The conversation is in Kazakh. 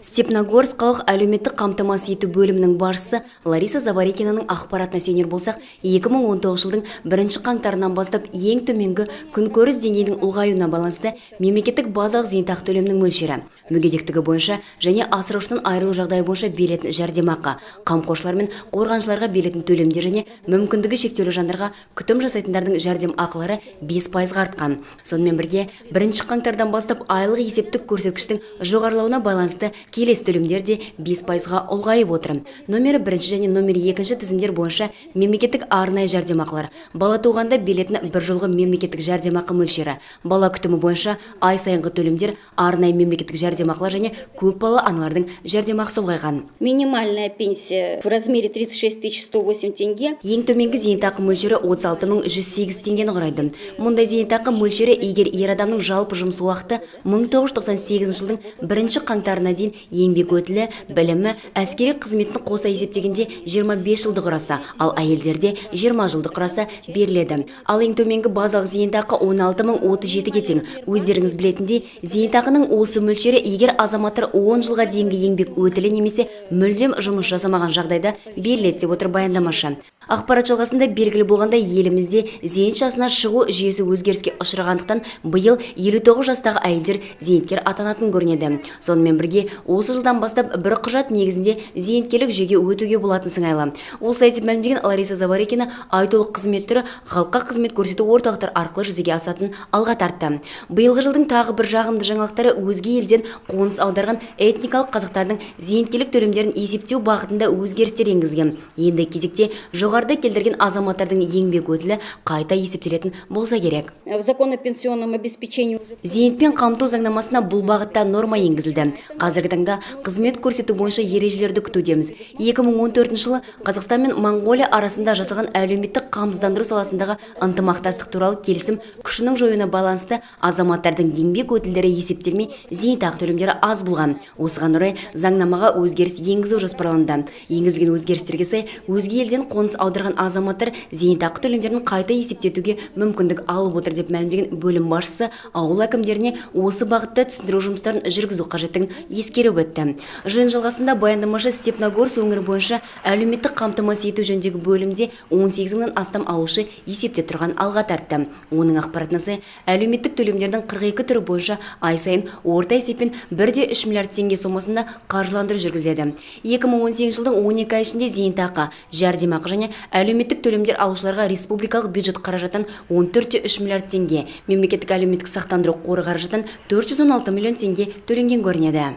Степногорскалық әлеуметтік қамтамасыз ету бөлімінің басшысы Лариса Заварикинаның ақпаратына сүйенер болсақ, 2019 жылдың 1 қаңтарынан бастап ең төменгі күнкөріс деңгейінің ұлғаюына байланысты мемлекеттік базалық зейнетақы төлемінің мөлшері, мүгедектігі бойынша және асыраушысынан айырылу жағдайы бойынша берілетін жәрдемақы, қамқоршылар мен қорғаншыларға берілетін төлемдер және мүмкіндігі шектеулі жандарға күтім жасайтындардың жәрдемақылары 5%-ға артқан. Сонымен бірге 1 қаңтардан бастап айлық есептік көрсеткіштің жоғарылауына байланысты келесі төлемдер де 5%-ға ұлғайып отыр. Номері 1 және номері 2 тізімдер бойынша мемлекеттік арнайы жәрдемақылар, бала туғанда берілетін бір жолғы мемлекеттік жәрдемақы мөлшері, бала күтімі бойынша ай сайынғы төлемдер, арнайы мемлекеттік жәрдемақылар және көп бала аналардың жәрдемақысы ұлғайған. Минимальная пенсия в размере 36 108 тенге. Ең төменгі зейнетақы мөлшері 36 108 теңгені құрайды. Мұндай зейнетақы мөлшері егер ер адамның жалпы жұмыс уақыты 1998 жылдың 1 қаңтарына дейін еңбек өтілі, білімі, әскери қызметін қоса есептегенде 25 жылды құраса, ал әйелдерде 20 жылды құраса беріледі. Ал ең төменгі базалық зейнетақы 16 037-ге тең. Өздеріңіз білетіндей, зейнетақының осы мөлшері егер азаматтар 10 жылға дейінгі еңбек өтілі немесе мүлдем жұмыс жасамаған жағдайда беріледі деп отыр баяндамашы. Ақпарат жалғасында белгілі болғанда елімізде зейнет жасына шығу жүйесі өзгеріске ұшырағандықтан биыл 59 жастағы әйелдер зейнеткер атанатын көрінеді. Сонымен бірге осы жылдан бастап бір құжат негізінде зейнеткерлік жүйеге өтуге болатын сыңайлы. Осылай деп мәлімдеген Лариса Заварикина айтулық қызмет түрі халыққа қызмет көрсету орталықтар арқылы жүзеге асатын алға тартты. Биылғы жылдың тағы бір жағымды жаңалықтары өзге елден қоныс аударған этникалық қазақтардың зейнеткерлік төлемдерін есептеу бағытында өзгерістер енгізген. Енді кезекте жоғарыда келтірген азаматтардың еңбек өтілі қайта есептелетін болса керек. В закон о пенсионном обеспечении Зейнетпен қамту заңнамасына бұл бағытта норма енгізілді. Қазіргі таңда қызмет көрсету бойынша ережелерді күтудеміз. 2014 жылы Қазақстан мен Моңғолия арасында жасалған әлеуметтік қамсыздандыру саласындағы ынтымақтастық туралы келісім күшінің жоюына байланысты азаматтардың еңбек өтілдері есептелмей зейнетақы төлемдері аз болған. Осыған орай заңнамаға өзгеріс енгізу жоспарланды. Енгізген өзгерістерге сай өзге елден қоныс аударған азаматтар зейнетақы төлемдерін қайта есептетуге мүмкіндік алып отыр деп мәлімдеген бөлім басшысы ауыл әкімдеріне осы бағытта түсіндіру жұмыстарын жүргізу қажеттігін ескеріп өтті. Жиын жалғасында баяндамашы Степногорск өңірі бойынша әлеуметтік қамтамасыз ету жөніндегі бөлімде 18 мыңнан астам алушы есепте тұрған алға тартты. Оның ақпаратына сай әлеуметтік төлемдердің 42 түрі бойынша ай сайын орта есеппен 1,3 миллиард теңге сомасында қаржыландыру жүргізіледі. 2018 жылдың 12 ай ішінде зейнетақы, жәрдемақы және әлеуметтік төлемдер алушыларға республикалық бюджет қаражаттан 14,3 миллиард теңге, мемлекеттік әлеуметтік сақтандыру қоры қаражаттан 416 миллион теңге төленген көрінеді.